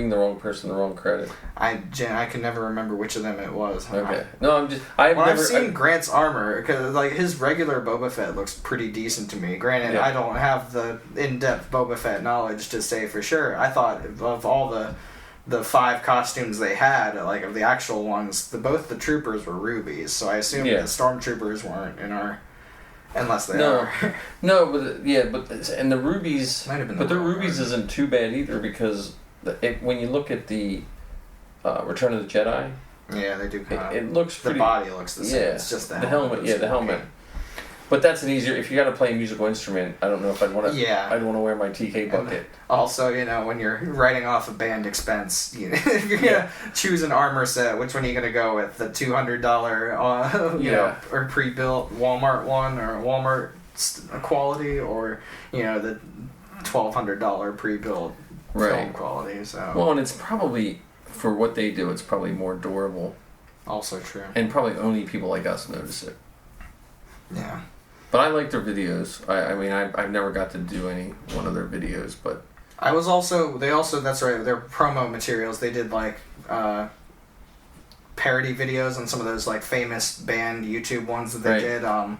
the wrong person the wrong credit? I can never remember which of them it was. Okay. No, I've seen Grant's armor, because his regular Boba Fett looks pretty decent to me. Granted, I don't have the in-depth Boba Fett knowledge to say for sure. I thought of all the the 5 costumes they had, like of the actual ones, both the troopers were rubies. So I assume the stormtroopers weren't in our, unless they are. No, but and the rubies, might have been but the rubies isn't too bad either because when you look at the Return of the Jedi, yeah, they do kind of. It looks the pretty, body looks the same. Yeah, it's just the helmet. Yeah, the helmet. But that's an easier. If you got to play a musical instrument, I don't know if I'd want to. Yeah. I'd want to wear my TK bucket. And also, when you're writing off a band expense, if you're gonna choose an armor set, which one are you gonna go with? The $200, or pre-built Walmart one, or Walmart quality, or the $1,200 pre-built film quality. So. Well, and it's probably for what they do. It's probably more durable. Also true. And probably only people like us notice it. Yeah. But I like their videos. I mean, I've never got to do any one of their videos, but... that's right, their promo materials, they did, like, parody videos on some of those, like, famous band YouTube ones that they did. I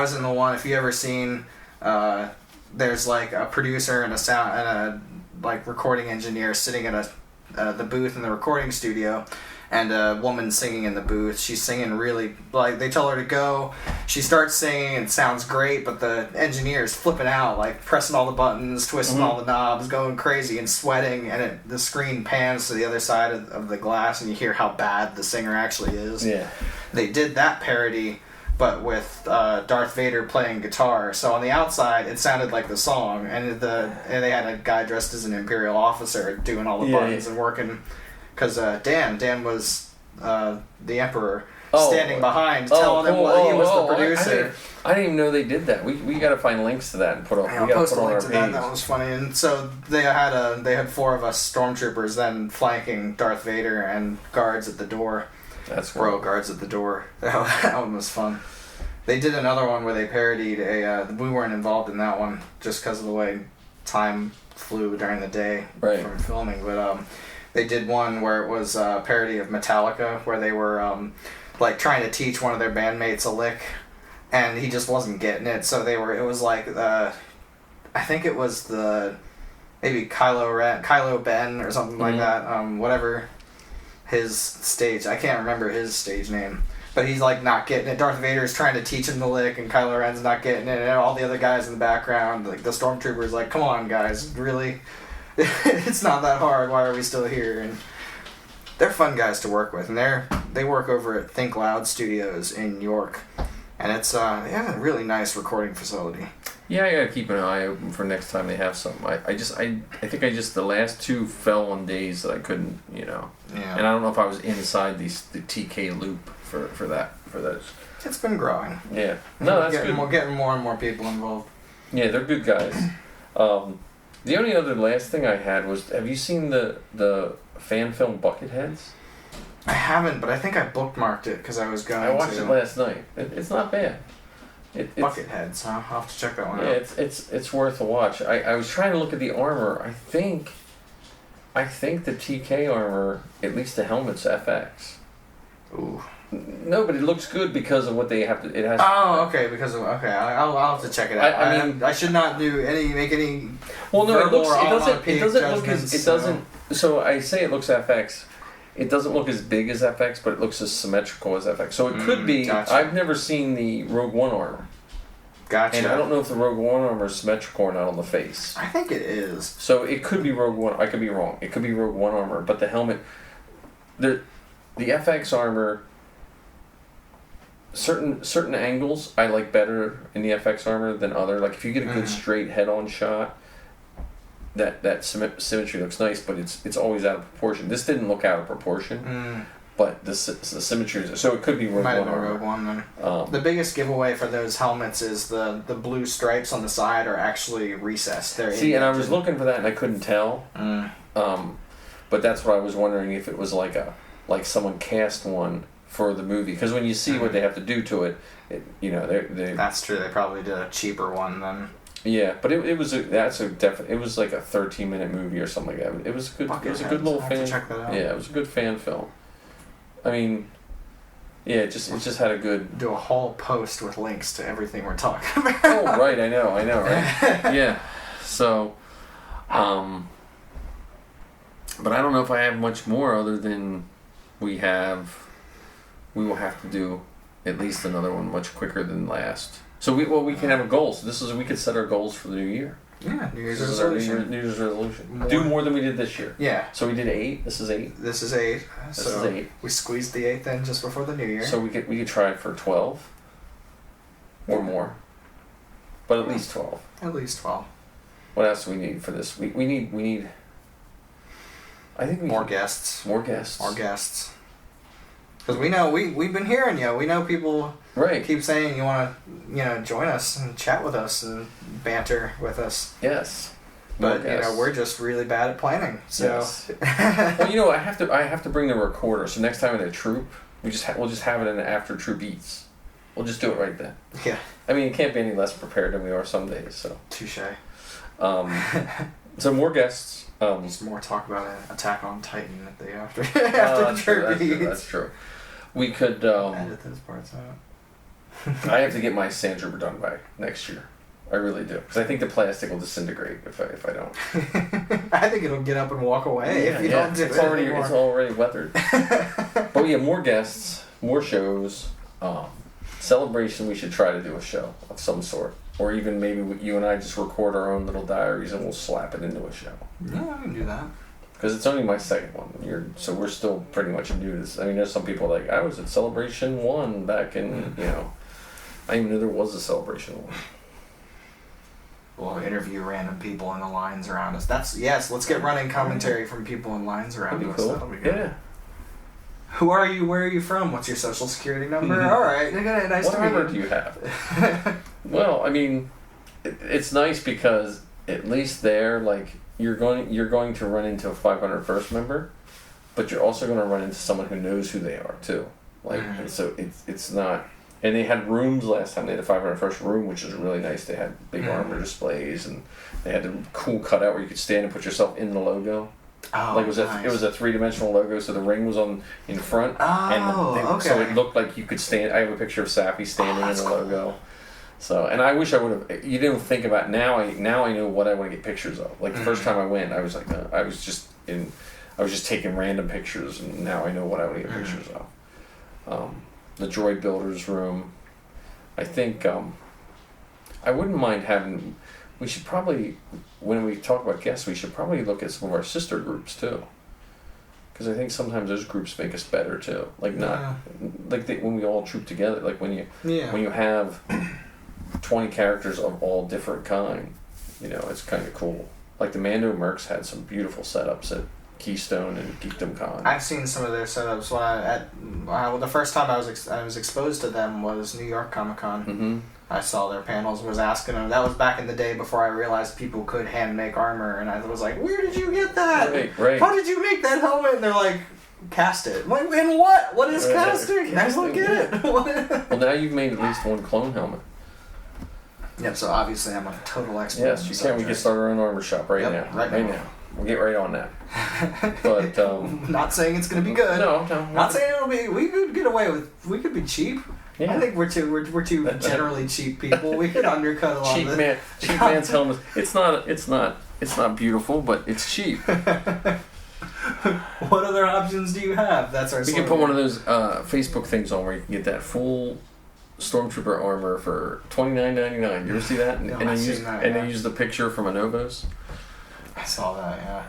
was in the one, if you ever seen, there's, like, a producer and a recording engineer sitting at the booth in the recording studio, and a woman singing in the booth. She's singing really, like, they tell her to go. She starts singing, and it sounds great, but the engineer's flipping out, like, pressing all the buttons, twisting all the knobs, going crazy and sweating, and the screen pans to the other side of the glass, and you hear how bad the singer actually is. Yeah. They did that parody, but with Darth Vader playing guitar. So on the outside, it sounded like the song, and they had a guy dressed as an Imperial officer doing all the buttons and working... Because Dan was the Emperor standing behind, telling him what he was the producer. I didn't even know they did that. We got to find links to that and put on. I'll post a link to that. That was funny. And so they had 4 of us stormtroopers then flanking Darth Vader and guards at the door. That's cool. Royal guards at the door. That one was fun. They did another one where they parodied we weren't involved in that one just because of the way time flew during the day from filming, but. They did one where it was a parody of Metallica, where they were trying to teach one of their bandmates a lick, and he just wasn't getting it. So it was like I think it was maybe Kylo Ben or something like that. Whatever his stage, I can't remember his stage name, but he's like not getting it. Darth Vader's trying to teach him the lick, and Kylo Ren's not getting it, and all the other guys in the background, like the stormtroopers, like, come on guys, really. It's not that hard. Why are we still here? And they're fun guys to work with, and they work over at Think Loud Studios in New York, and it's they have a really nice recording facility. Yeah, I gotta keep an eye open for next time they have something. I think the last 2 fell on days that I couldn't, Yeah. And I don't know if I was inside the TK loop for those. It's been growing. Yeah. No, that's good. We're getting more and more people involved. Yeah, they're good guys. The only other last thing I had was, have you seen the fan film Bucketheads? I haven't, but I think I bookmarked it because I was going to. I watched it last night. It's not bad. Bucketheads, huh? I'll have to check that one out. Yeah, it's worth a watch. I was trying to look at the armor. I think the TK armor, at least the helmet's FX. Ooh. No, but it looks good because of what they have to. It has. Oh, okay. I'll have to check it out. I mean, I should not make any. Well, no, it doesn't look as it doesn't. So I say it looks FX. It doesn't look as big as FX, but it looks as symmetrical as FX. So it could be. Gotcha. I've never seen the Rogue One armor. Gotcha. And I don't know if the Rogue One armor is symmetrical or not on the face. I think it is. So it could be Rogue One. I could be wrong. It could be Rogue One armor, but the helmet, the FX armor. Certain angles I like better in the FX armor than other. Like if you get a good straight head-on shot, that symmetry looks nice, but it's always out of proportion. This didn't look out of proportion, but the symmetry is, so it could be Rogue One. Rogue One then. The biggest giveaway for those helmets is the blue stripes on the side are actually recessed. And I was looking for that and I couldn't tell. But that's what I was wondering, if it was like someone cast one for the movie, because when you see what they have to do to it, they that's true. They probably did a cheaper one then. Yeah, but it was like a 13-minute movie or something like that. It was good. It was a good little fan. Check that out. Yeah, it was a good fan film. I mean, yeah, it just had a good. Do a whole post with links to everything we're talking about. Oh right, I know, right? Yeah, so, But I don't know if I have much more other than we will have to do at least another one much quicker than last. So we can have a goal. So we could set our goals for the new year. Yeah, New Year's resolution. New Year's resolution. Do more than we did this year. Yeah. So we did 8. This is 8. This is 8. This is 8. We squeezed the 8th in just before the New Year. So we could try for 12 or more, but at least 12. At least 12. What else do we need for this? We need. I think more guests. More guests. More guests. Because we know we've been hearing you. We know people keep saying you want to join us and chat with us and banter with us. Yes. But we're just really bad at planning. So. Yes. Well, I have to bring the recorder. So next time at a troop, we'll just have it in after troop eats. We'll just do it right then. Yeah. I mean, it can't be any less prepared than we are some days. So. Touche. So more guests. Just more talk about an Attack on Titan at the after troop eats. That's true. We could edit those parts out. I have to get my sand trooper done by next year. I really do, because I think the plastic will disintegrate if I don't. I think it'll get up and walk away if you don't do it anymore. It's already weathered. But yeah, more guests, more shows. Celebration. We should try to do a show of some sort, or even maybe you and I just record our own little diaries and we'll slap it into a show. Yeah, I can do that. Because it's only my second one. So we're still pretty much new to this. I mean, there's some people like, I was at Celebration 1 back in, I didn't even know there was a Celebration 1. We'll interview random people in the lines around us. Let's get running commentary from people in lines around That'd be us. cool. That'll be good. Yeah. Who are you? Where are you from? What's your social security number? All right. Nice what to meet you. number do you have? Well, I mean, it's nice because at least there, like, you're going to run into a 501st member, but you're also going to run into someone who knows who they are too. Like, and so it's not. And they had rooms last time. They had a 501st room, which was really nice. They had big armor displays, and they had a cool cutout where you could stand and put yourself in the logo. Oh, like it was a 3-dimensional logo, so the ring was in front. Oh, So it looked like you could stand. I have a picture of Sappy standing in the logo. So, and I wish I would have. You didn't think about now. I know what I want to get pictures of. Like the first time I went, I was like, I was just taking random pictures, and now I know what I want to get pictures of. The droid builders room. I think I wouldn't mind having. We should probably, when we talk about guests, we should probably look at some of our sister groups too. Because I think sometimes those groups make us better too. Like when we all troop together. Like when you have 20 characters of all different kind, it's kind of cool. Like the Mando Mercs had some beautiful setups at Keystone and Geekdom Con. I've seen some of their setups. The first time I was exposed to them was New York Comic Con. Mm-hmm. I saw their panels and was asking them. That was back in the day before I realized people could hand make armor, and I was like, "Where did you get that? Right. How did you make that helmet?" And they're like, "Cast it." Like, in what? What is casting? I don't get it. Well, now you've made at least one clone helmet. Yep. So obviously, I'm a total expert. Yes, you can. We can start our own armor shop right now. Right now. We'll get right on that. But not saying it's going to be good. No. Not saying it'll be. We could get away with. We could be cheap. Yeah. I think we're too generally cheap people. We could undercut a lot of this. Cheap man's helmet. It's not beautiful, but it's cheap. What other options do you have? That's our. We can put one of those Facebook things on where you can get that full Stormtrooper armor for $29.99. You ever see that? No, they use the picture from Anovos. I saw that. Yeah.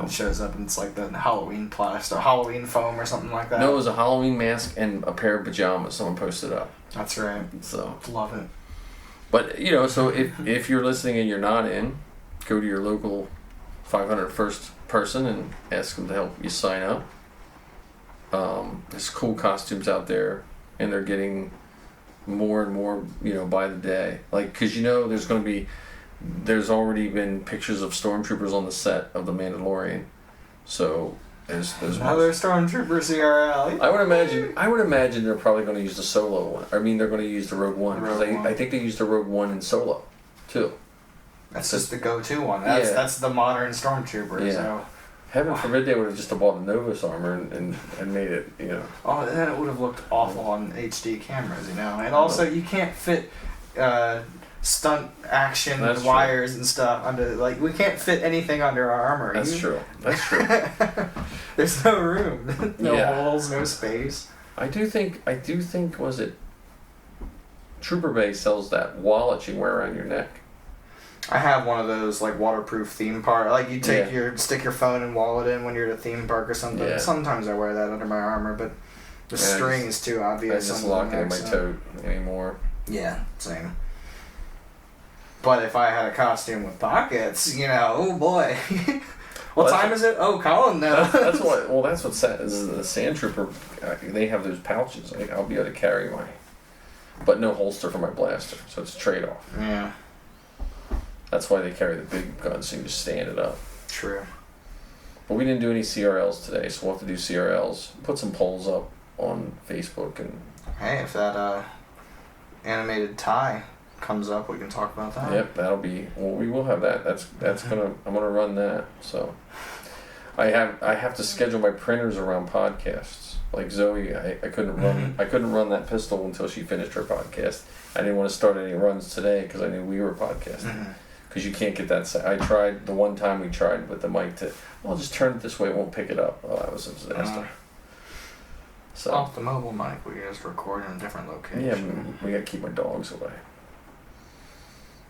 It shows up and it's like the Halloween plastic or Halloween foam or something like that. No, it was a Halloween mask and a pair of pajamas someone posted up. That's right. So love it. But so if you're listening and you're not in, go to your local 501st person and ask them to help you sign up. There's cool costumes out there, and they're getting more and more, by the day. Like, because there's already been pictures of stormtroopers on the set of The Mandalorian, so there's another stormtrooper CRL. I would imagine they're probably going to use the Solo one. I mean, they're going to use the Rogue One. I think they used the Rogue One in Solo, too. That's just the go-to one. That's the modern stormtrooper. Yeah. So. Heaven forbid they would have just bought the Novus armor and made it, Oh, then it would have looked awful on HD cameras, And also, you can't fit stunt action That's wires and stuff under. Like, we can't fit anything under our armor. That's true. That's true. There's no room, no holes, no space. I do think. Was it Trooper Bay sells that wallet you can wear around your neck? I have one of those like waterproof theme park. Like you stick your phone and wallet in when you're at a theme park or something. Yeah. Sometimes I wear that under my armor, but the string is too obvious. I just lock it in my tote anymore. Yeah, same. But if I had a costume with pockets, oh boy. What time is it? Oh, Colin, no. That's what. Well, that's what the Sand Trooper. They have those pouches. I'll be able to carry but no holster for my blaster, so it's a trade-off. Yeah. That's why they carry the big guns, so you just stand it up. True. But we didn't do any CRLs today, so we'll have to do CRLs. Put some polls up on Facebook and. Hey, if that animated tie comes up, we can talk about that. Yep, that'll be. Well, we will have that. That's gonna. I'm gonna run that. So, I have to schedule my printers around podcasts. Like Zoe, I couldn't run. I couldn't run that pistol until she finished her podcast. I didn't want to start any runs today because I knew we were podcasting. Because you can't get that. I tried the one time we tried with the mic to. I'll just turn it this way. It won't pick it up. Oh, that was a disaster. So off the mobile mic, we just record in a different location. Yeah, we gotta keep my dogs away.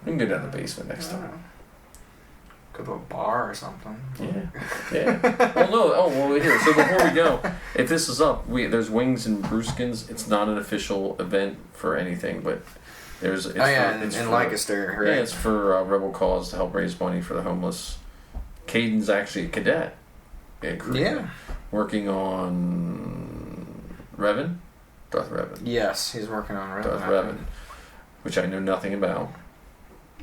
We can go down the basement next time. Go to a bar or something. Yeah. Well, no. Oh, well, here. So before we go, if this is up, there's Wings and Brewskins. It's not an official event for anything, but there's. It's in Lancaster, right? Yeah, it's for Rebel Cause to help raise money for the homeless. Caden's actually a cadet. Yeah. Working on Revan. Darth Revan. Yes, he's working on Revan. Darth Revan, which I know nothing about.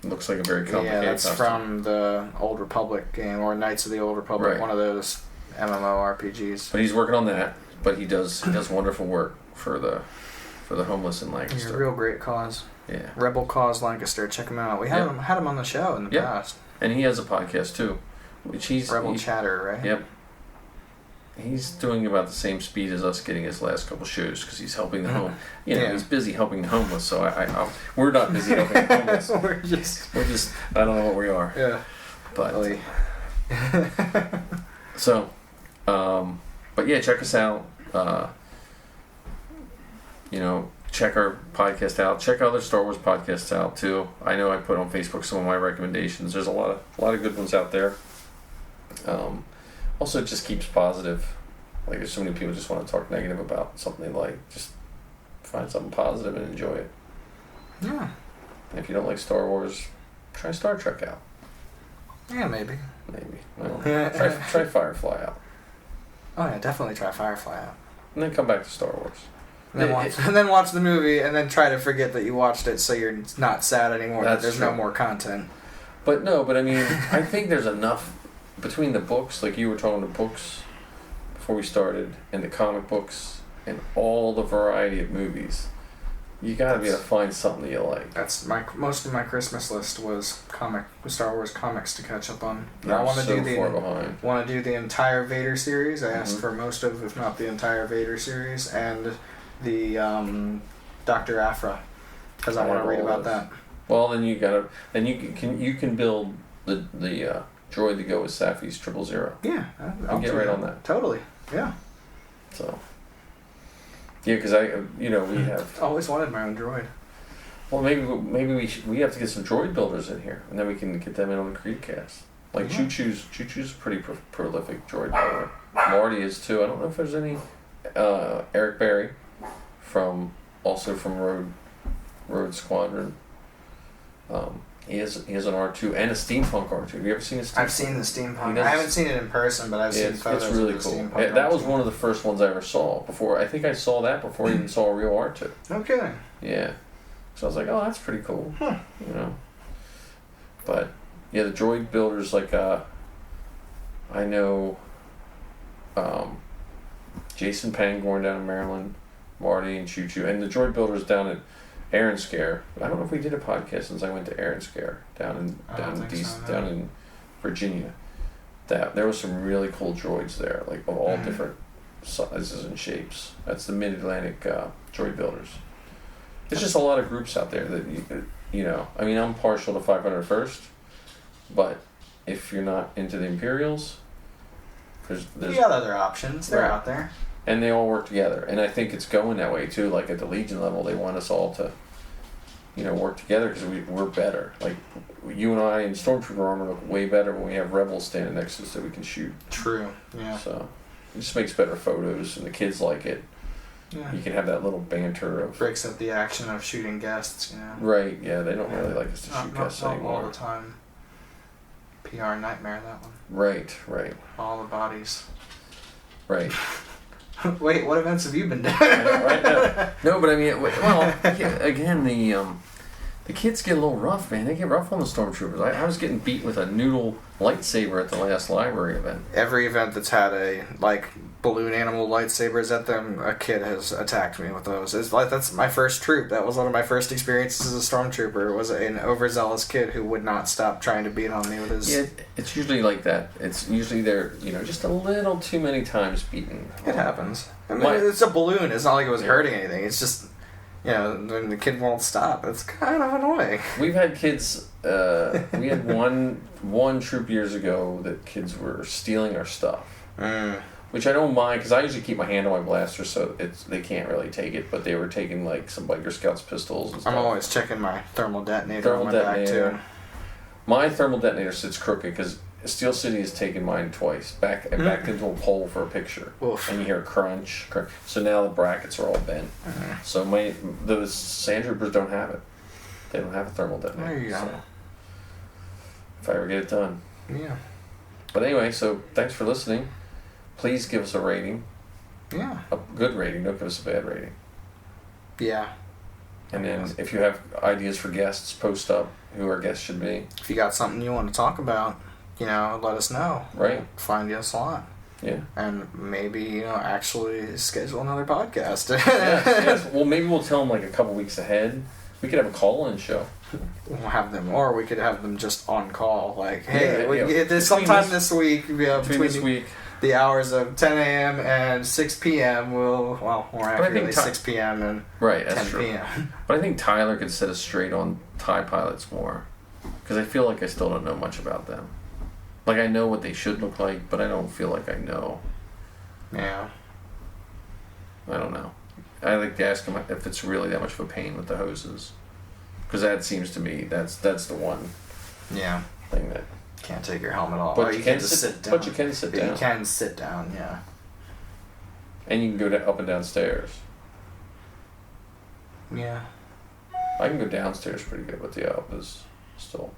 Looks like a very complicated that's costume. from the Old Republic game, or Knights of the Old Republic, one of those MMORPGs. But he's working on that. But he does wonderful work for the homeless in Lancaster. He's a real great cause. Yeah. Rebel Cause Lancaster. Check him out. We had him on the show in the past. And he has a podcast too, which Rebel Chatter, right? Yep. He's doing about the same speed as us getting his last couple shows because he's helping the home. He's busy helping the homeless. So we're not busy helping the homeless. we're just. I don't know what we are. Yeah. But. So, but yeah, check us out. Check our podcast out. Check other Star Wars podcasts out too. I know I put on Facebook some of my recommendations. There's a lot of good ones out there. Also, it just keeps positive. Like, there's so many people just want to talk negative about something they like. Just find something positive and enjoy it. Yeah. And if you don't like Star Wars, try Star Trek out. Yeah, maybe. Well, try Firefly out. Oh yeah, definitely try Firefly out. And then come back to Star Wars. And then watch the movie, and then try to forget that you watched it, so you're not sad anymore. That there's no more content. But I mean, I think there's enough between the books, like you were talking, the books before we started, and the comic books, and all the variety of movies. You gotta be able to find something that you like. That's most of my Christmas list was Star Wars comics to catch up on. I want to do the entire Vader series. I asked for most of, if not the entire Vader series, and the Dr. Aphra, because I want to read about that. Well, then you can build the droid to go with Safi's 000. Yeah, I'll get right on that. Totally, yeah. So. Yeah, because we have always wanted my own droid. Well, maybe we have to get some droid builders in here, and then we can get them in on the Creedcast. Like Choo Choo's a pretty prolific droid builder. Marty is too. I don't know if there's any. Eric Berry, from Road Squadron. He has an R2 and a steampunk R2. Have you ever seen a steampunk? I've seen the steampunk. I haven't seen it in person, but I've seen photos. It's really of the cool. steampunk. That was one of the first ones I ever saw. I think I saw that before I even saw a real R2. No kidding. Yeah. So I was like, oh, that's pretty cool. Huh. But yeah, the droid builders, like I know Jason Pangorn down in Maryland, Marty and Choo Choo, and the droid builders down at Aaron Scare. I don't know if we did a podcast since I went to Aaron Scare down in Virginia. That there was some really cool droids there, like of all different sizes and shapes. That's the Mid-Atlantic droid builders. There's just a lot of groups out there that I mean, I'm partial to 501st, but if you're not into the Imperials, there's you got other options. They're out there. And they all work together. And I think it's going that way, too. Like, at the Legion level, they want us all to, work together because we're better. Like, you and I in Stormtrooper armor look way better when we have Rebels standing next to us that we can shoot. True, yeah. So, it just makes better photos, and the kids like it. Yeah. You can have that little banter of... Breaks up the action of shooting guests, Right, yeah, they don't really like us to shoot guests anymore. Not all the time. PR nightmare, that one. Right. All the bodies. Right. Wait, what events have you been doing? Right now. No, but I mean, well, again, the kids get a little rough, man. They get rough on the Stormtroopers. I was getting beat with a noodle lightsaber at the last library event. Every event that's had a, balloon animal lightsabers at them, a kid has attacked me with those. That's my first troop. That was one of my first experiences as a Stormtrooper. It was an overzealous kid who would not stop trying to beat on me with his... Yeah, it's usually like that. It's usually they're, just a little too many times beaten. It happens. I mean, it's a balloon. It's not like it was hurting anything. It's just... the kid won't stop. It's kind of annoying. We've had kids. We had one troop years ago that kids were stealing our stuff, which I don't mind because I usually keep my hand on my blaster, so they can't really take it. But they were taking some Biker Scouts pistols and stuff. I'm always checking my thermal detonator on my back too. My thermal detonator sits crooked because Steel City has taken mine twice. Backed into a pole for a picture. Oof. And you hear a crunch. So now the brackets are all bent. So those Sandtroopers don't have it. They don't have a thermal detonator. There you go. So if I ever get it done. Yeah. But anyway, so thanks for listening. Please give us a rating. Yeah. A good rating. Don't give us a bad rating. Yeah. And then if you have ideas for guests, post up who our guests should be. If you got something you want to talk about, let us know. Right. We'll find you a slot. Yeah. And maybe, actually schedule another podcast. yes. Well, maybe we'll tell them a couple weeks ahead. We could have a call-in show. We'll have them, or we could have them just on call. Sometime this week, between this week, the hours of 10 a.m. and 6 p.m. More accurately 6 p.m. and 10 p.m. But I think Tyler could set us straight on TIE pilots more, because I feel like I still don't know much about them. I know what they should look like, but I don't feel like I know. Yeah. I don't know. I like to ask him if it's really that much of a pain with the hoses, because that seems to me that's the one. Yeah. Thing that can't take your helmet off. But you can sit down. But you can sit down. You can sit down. Yeah. And you can go up and down stairs. Yeah. I can go downstairs pretty good, but the up is still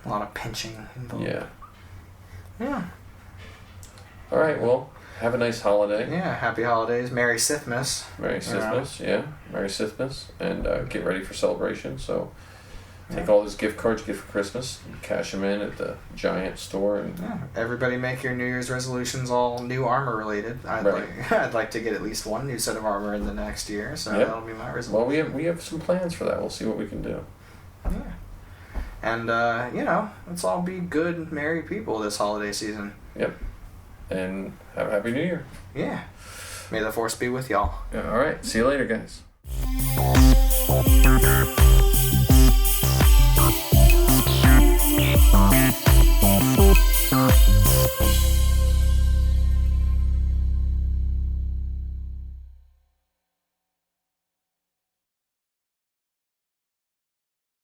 a lot of pinching involved. Yeah. Yeah. All right. Well, have a nice holiday. Yeah. Happy holidays. Merry Sithmas. Merry Sithmas. Yeah. Merry Sithmas. And get ready for celebration. So take all those gift cards you get for Christmas, and cash them in at the Giant store, and everybody make your New Year's resolutions all new armor related. I'd like to get at least one new set of armor in the next year, so that'll be my resolution. Well, we have some plans for that. We'll see what we can do. Yeah. And let's all be good, merry people this holiday season. Yep. And have a happy New Year. Yeah. May the Force be with y'all. Yeah, all right. See you later, guys.